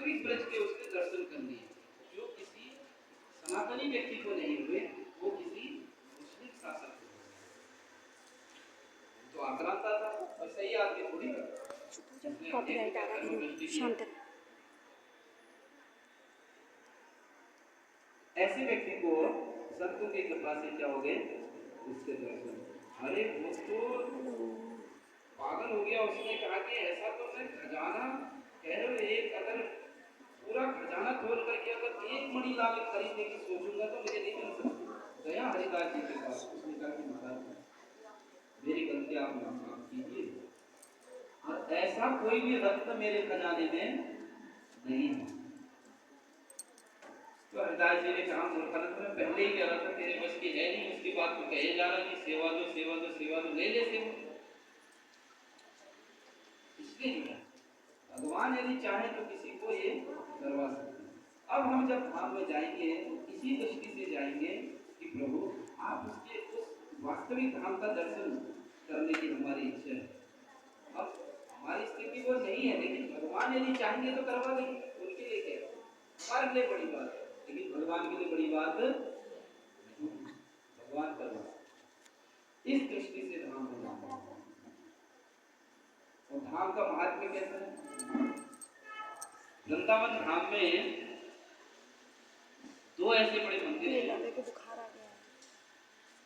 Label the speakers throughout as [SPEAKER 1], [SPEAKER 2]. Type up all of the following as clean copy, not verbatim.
[SPEAKER 1] वास्तविक ब्रज के उसने दर्शन कर लिए, जो किसी सनातनी व्यक्ति को नहीं हुए, वो किसी मुस्लिम शासक को। तो आक्रांता था और सही आदमी थोड़ी था।
[SPEAKER 2] कॉपीराइट आ रहा है, शांत।
[SPEAKER 1] ऐसे व्यक्ति को संतों की कृपा से क्या हो गए, उसके दर्शन। अरे वो तो पागल हो गया, उसने कहा कि ऐसा तो मैं खजाना कह रहे हो, एक अगर पूरा खजाना खोल करके अगर एक मणि लाके खरीदने की सोचूंगा तो मुझे नहीं मिल सकती। गया हरिदास जी के पास, उसने कहा कि महाराज मेरी गलती आप माफ कीजिए, और ऐसा कोई भी रत्न मेरे खजाने में नहीं है। तो हरिदास जी ने कहा मूर्खनंद, मैं पहले ही कह रहा था तेरे बस की है नहीं, उसकी बात तो कहे जा रहा कि सेवा दो सेवा दो सेवा दो, ले ले सेवा। इसलिए भगवान यदि चाहे तो किसी को ये करवा सकते हैं। अब हम जब धाम में जाएंगे इसी दृष्टि से जाएंगे कि प्रभु आप उसके उस वास्तविक धाम का दर्शन करने की हमारी इच्छा है। अब हमारी स्थिति वो नहीं है, लेकिन भगवान यदि चाहेंगे तो करवा देंगे। उनके लिए क्या, हमारे लिए बड़ी बात है, लेकिन भगवान के लिए बड़ी बात भगवान करवा। इस दृष्टि से धाम में जाना। और धाम का महात्म्य कैसा है? वृंदावन धाम में दो ऐसे बड़े मंदिर हैं,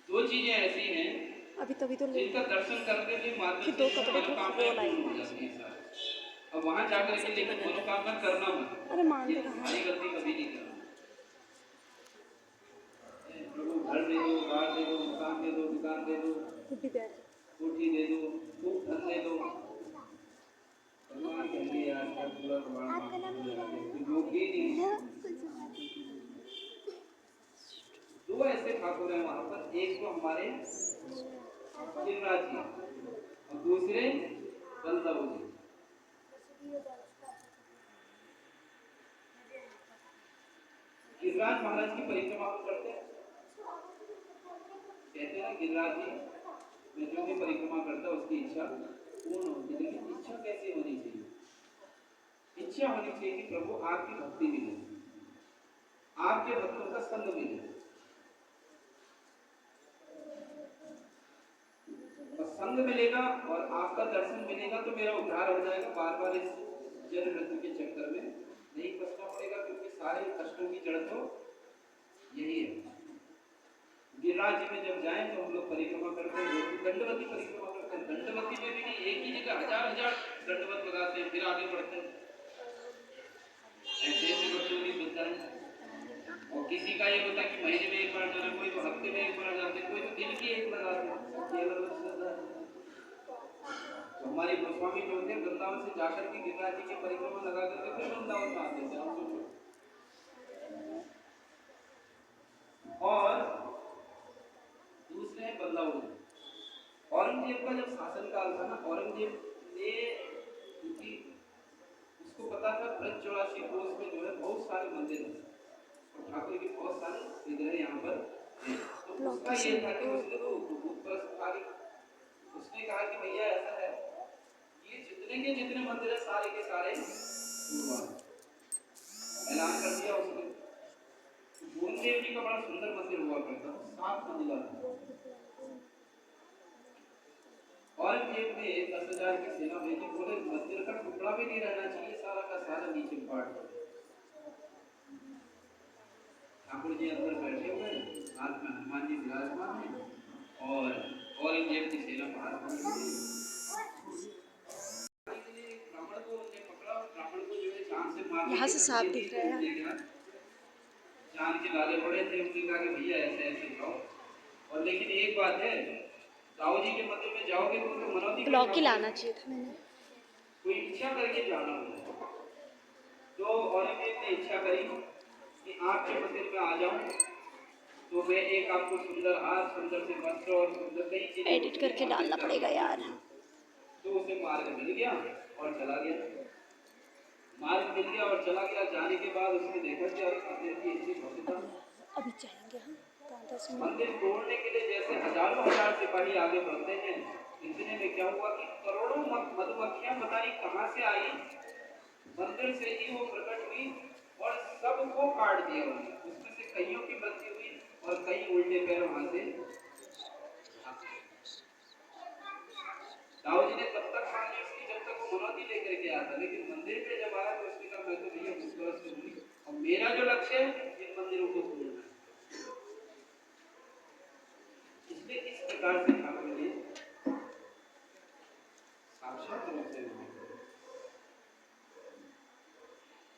[SPEAKER 1] दो चीजें ऐसी हैं
[SPEAKER 2] अभी तभी तो
[SPEAKER 1] जिनका दर्शन करते हुए मात्र
[SPEAKER 2] दो कपड़े तो
[SPEAKER 1] मनोकामनाएं पूर्ण हो जाती हैं। अब वहां जाकर के लेकिन मनोकामना करना मत।
[SPEAKER 2] अरे मान
[SPEAKER 1] ये भारी गलती कभी नहीं करना। प्रभु घर दे दो, कार दे दो, मकान दे दो, दुकान दे दो, कोठी दे दो, खूब धन दे दो। भगवान कहेंगे यार क्या पूरा योगी नहीं। दो ऐसे ठाकुर हैं वहां पर, एक तो हमारे गिरिराज जी और दूसरे बलदेव जी। गिरिराज महाराज की परिक्रमा करते हैं, कहते हैं ना गिरिराज जी में जो भी परिक्रमा करता है उसकी इच्छा पूर्ण होती है। लेकिन इच्छा कैसे होनी चाहिए? इच्छा होनी चाहिए कि प्रभु आपकी भक्ति मिले, आपके भक्तों का संग मिले, और संग मिलेगा और आपका दर्शन मिलेगा तो मेरा उद्धार हो जाएगा। बार बार इस जन्म मृत्यु के चक्कर में नहीं फंसना पड़ेगा, क्योंकि सारे कष्टों की जड़ तो यही है। गिरिराज जी में जब जाएं तो हम लोग परिक्रमा करते हैं, दंडवती परिक्रमा करते हैं। दंडवती में भी नहीं, एक ही जगह हजार हजार दंडवत लगाते हैं, फिर आगे बढ़ते हैं। ऐसे ऐसे बच्चों की सुनता है। और किसी का ये होता है कि महीने में एक बार जाना, कोई तो हफ्ते में एक बार जाते, कोई तो दिन की एक लगाते हैं। तो हमारे गोस्वामी जो थे वृंदावन से जाकर के गिरिराज जी की परिक्रमा लगा करके फिर वृंदावन में आते थे। हम सोचो। और दूसरे हैं बल्लभ। औरंगजेब का जब शासनकाल था ना, औरंगजेब ने, क्योंकि उसको पता था ब्रज 84 कोस में जो है बहुत सारे मंदिर हैं और ठाकुर के बहुत सारे विग्रह यहाँ पर हैं। तो उसका ये था कि उसने तो उसने कहा कि भैया ऐसा है, ये जितने के जितने मंदिर है सारे के सारे ऐलान कर दिया उसने। पूर्णदेव जी का बड़ा सुंदर मंदिर हुआ करता, 7 मंजिला था। औरंगजेब ने 10,000 की सेना भेजी, बोले मंदिर का टुकड़ा भी नहीं रहना चाहिए, सारा का सारा नीचे फाड़ दो। ठाकुर जी अंदर बैठे हुए, हाथ में हनुमान जी विराजमान हैं और औरंगजेब की सेना बाहर खड़ी हुई। ब्राह्मण को उन्होंने पकड़ा और ब्राह्मण को जो है जान से मार दिया।
[SPEAKER 2] यहाँ से साफ दिख रहा है।
[SPEAKER 1] जान के लाले पड़े थे, उन्होंने कहा कि भैया ऐसे ऐसे जाओ। और लेकिन एक बात है, दाऊ जी के मंदिर में जाओगे तो उनको मनौती
[SPEAKER 2] ब्लॉक ही लाना चाहिए था मैंने।
[SPEAKER 1] कोई इच्छा करके जाना होगा। तो औरंगजेब ने इच्छा करी कि आपके मंदिर में आ जाऊं तो मैं एक आपको सुंदर हाथ, सुंदर से वस्त्र और सुंदर कई चीजें
[SPEAKER 2] एडिट करके डालना पड़ेगा यार।
[SPEAKER 1] तो उसे मार्ग मिल गया और चला गया। मार्ग मिल गया और चला गया। जाने के बाद उसने देखा कि अरे मंदिर की इतनी भव्यता।
[SPEAKER 2] अभी चाहेंगे हम
[SPEAKER 1] मंदिर तोड़ने के लिए जैसे हजारों हजार सिपाही आगे बढ़ते हैं, इतने में क्या हुआ कि करोड़ों मधुमक्खियां पता नहीं कहां से आई, मंदिर से ही वो प्रकट हुई सबको काट दिया उन्होंने, उसमें से कईयों की मृत्यु हुई और कई उल्टे पैर वहां से दाऊ जी ने तब तक मान ली उसकी जब तक वो मनौती लेकर के आता, लेकिन मंदिर पे जब आया तो उसने कहा मैं तो भैया मुस्तरद से हुई और मेरा जो लक्ष्य है इन मंदिरों को तोड़ना है। इसलिए इस प्रकार से ठाकुर जी साक्षात रूप से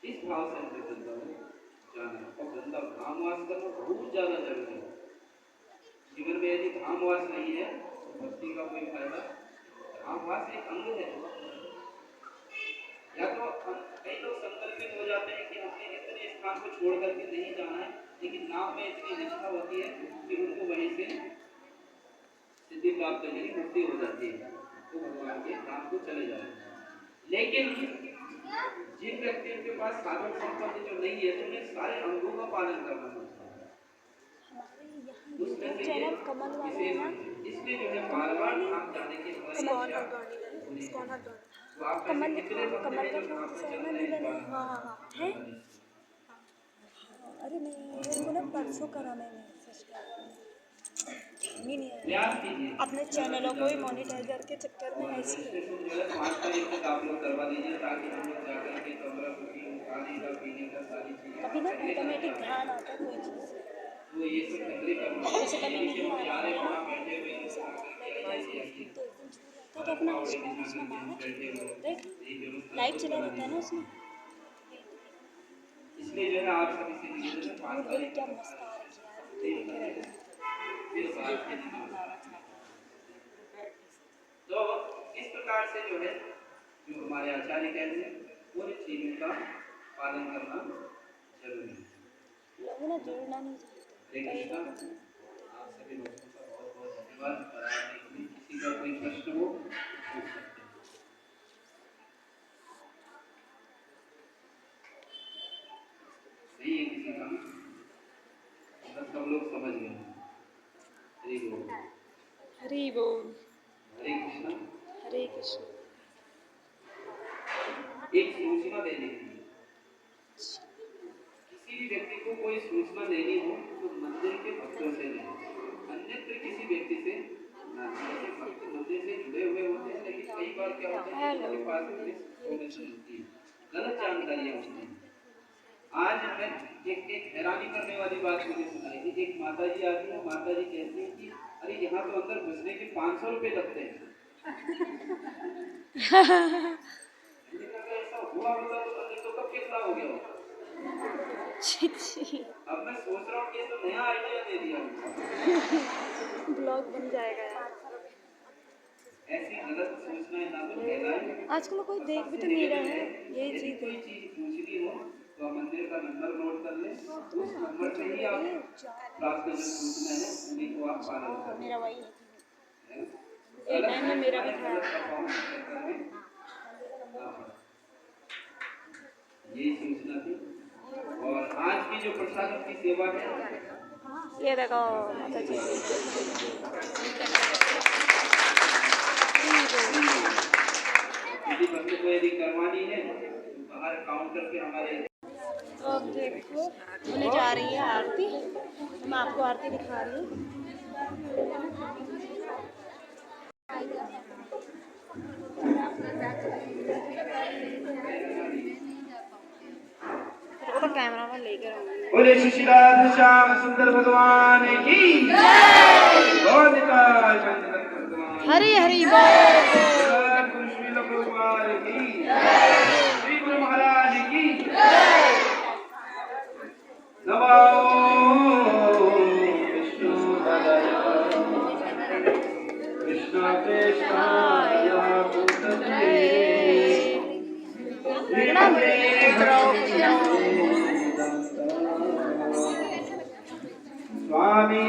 [SPEAKER 1] इस भाव से हमें वृंदावन जाना और वृंदावन धामवास करना बहुत ज्यादा जरूरी है। जीवन में यदि धामवास नहीं है तो भक्ति का कोई फायदा। धामवास एक अंग है। या तो कई लोग संकल्पित हो जाते हैं कि हमने इतने स्थान को छोड़ करके नहीं जाना है, लेकिन नाम में इतनी निष्ठा होती है कि उनको वहीं से सिद्धि प्राप्त करने की मुक्ति हो जाती है, तो भगवान के नाम को चले जाते हैं। लेकिन जिन व्यक्तियों के पास साधन संपत्ति जो नहीं है तो उन्हें सारे अंगों का पालन करना पड़ता है। उसमें से इसलिए जो है बार बार धाम जाने की
[SPEAKER 2] कमल कमल का है। अरे नहीं उनको ना परसों करा मैंने नहीं है अपने चैनलों को ही मोनेटाइजर के चक्कर में ऐसे
[SPEAKER 1] आप लोग करवा दीजिए ताकि हम लोग जाकर के खाने का पीने का सारी चीजें
[SPEAKER 2] कभी ना ऑटोमेटिक ध्यान आता है कोई चीज़
[SPEAKER 1] तो ये सब तकलीफ
[SPEAKER 2] जैसे कभी नहीं आ रहा तो अपना उसमें मारा देख लाइट चला रहता है ना उसमें,
[SPEAKER 1] इसलिए जो है आप सभी से निवेदन है 5 तारीख
[SPEAKER 2] क्या मस्त आ रही है
[SPEAKER 1] फिर बात के दिन तो इस प्रकार से जो है जो हमारे आचार्य कहते हैं पूरी चीजों का पालन करना जरूरी है।
[SPEAKER 2] लोगों ने जोड़ना नहीं चाहिए।
[SPEAKER 1] आप सभी लोगों का बहुत बहुत धन्यवाद। किसी का कोई प्रश्न हो पूछ सकते हैं। नहीं है किसी का, बस सब लोग समझ गए। हरि बोल
[SPEAKER 2] हरि बोल
[SPEAKER 1] हरे कृष्ण
[SPEAKER 2] हरे कृष्ण।
[SPEAKER 1] एक सूचना देने की किसी भी व्यक्ति को कोई सूचना देनी हो तो मंदिर के भक्तों से नहीं, अन्यत्र किसी व्यक्ति से ना। भक्त मंदिर से जुड़े हुए होते हैं लेकिन कई बार क्या होता है कि उनके पास मिसइंफॉर्मेशन होती है, गलत जानकारियां होती हैं। आज हमें एक हैरानी करने वाली बात मुझे सुनाई थी। एक माता जी आती है, माता जी कहती है कि अरे यहाँ तो अंदर घुसने के 500 रुपए लगते हैं। ऐसा हुआ होता तो कब कितना हो गया होता। अब मैं सोच रहा हूँ कि तो नया आइडिया दे दिया
[SPEAKER 2] ब्लॉग बन जाएगा यार।
[SPEAKER 1] ऐसी गलत सूचनाएं ना तो फैलाएं।
[SPEAKER 2] आजकल कोई देख भी तो नहीं रहा है यही चीज।
[SPEAKER 1] कोई चीज पूछनी हो तो मंदिर का नंबर नोट कर लें, उस नंबर से ही आप प्राप्त जो सूचना है उन्हीं को आप पालन करें।
[SPEAKER 2] मेरा वही है एक टाइम में मेरा भी था।
[SPEAKER 1] यही सूचना थी। और आज की जो प्रसाद की सेवा है
[SPEAKER 2] ये देखो माता जी
[SPEAKER 1] यदि बच्चे को यदि करवानी है तो बाहर काउंटर पे हमारे
[SPEAKER 2] तो अब देखो होने जा रही है आरती। मैं आपको आरती दिखा रही हूँ। तो कैमरा में लेकर
[SPEAKER 1] बोले श्री राधा श्याम सुंदर भगवान की जय।
[SPEAKER 2] हरि हरि बोल।
[SPEAKER 1] श्री गुरु महाराज की जय। नमो कृष्ण कृष्णाय स्वामी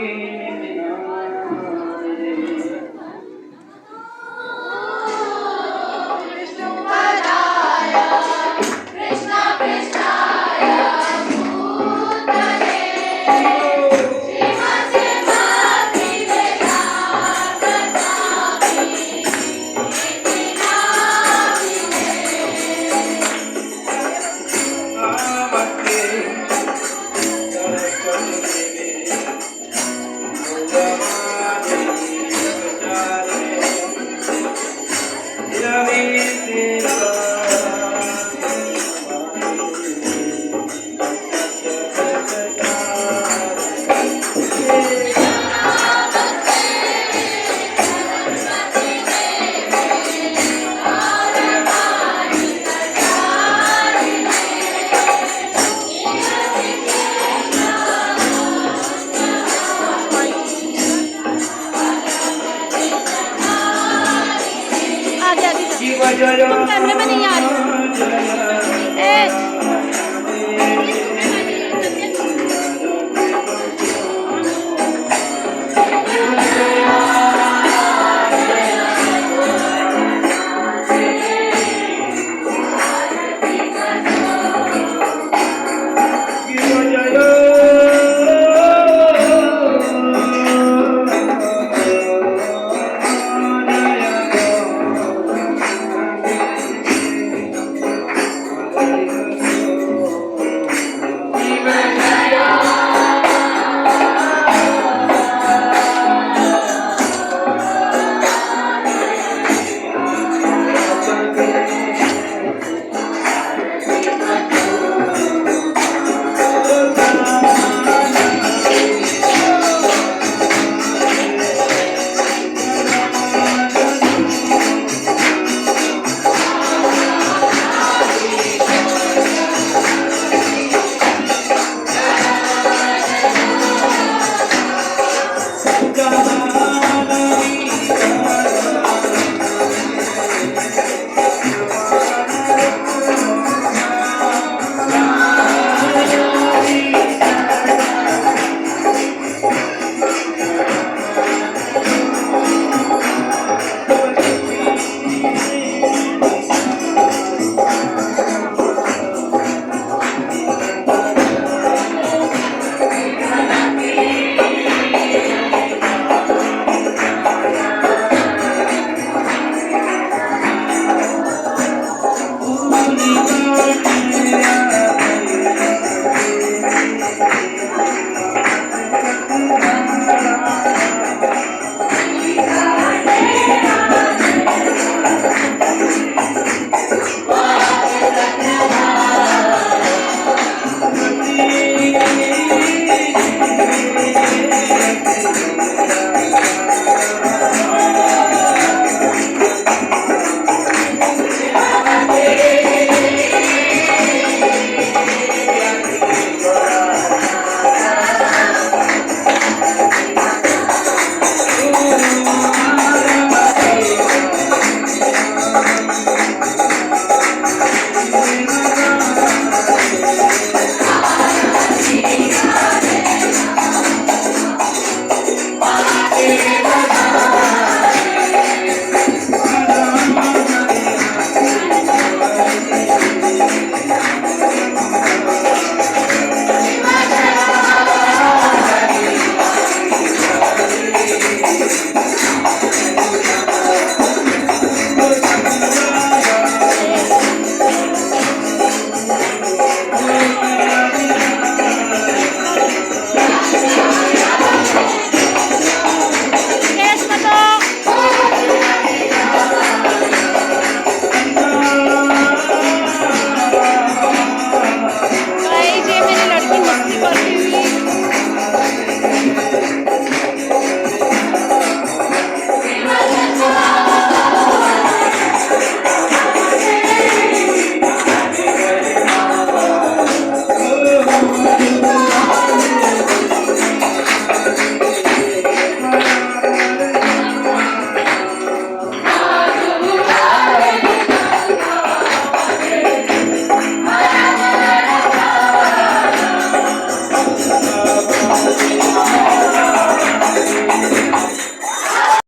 [SPEAKER 2] कैमरे में नहीं आ रही हूँ। ए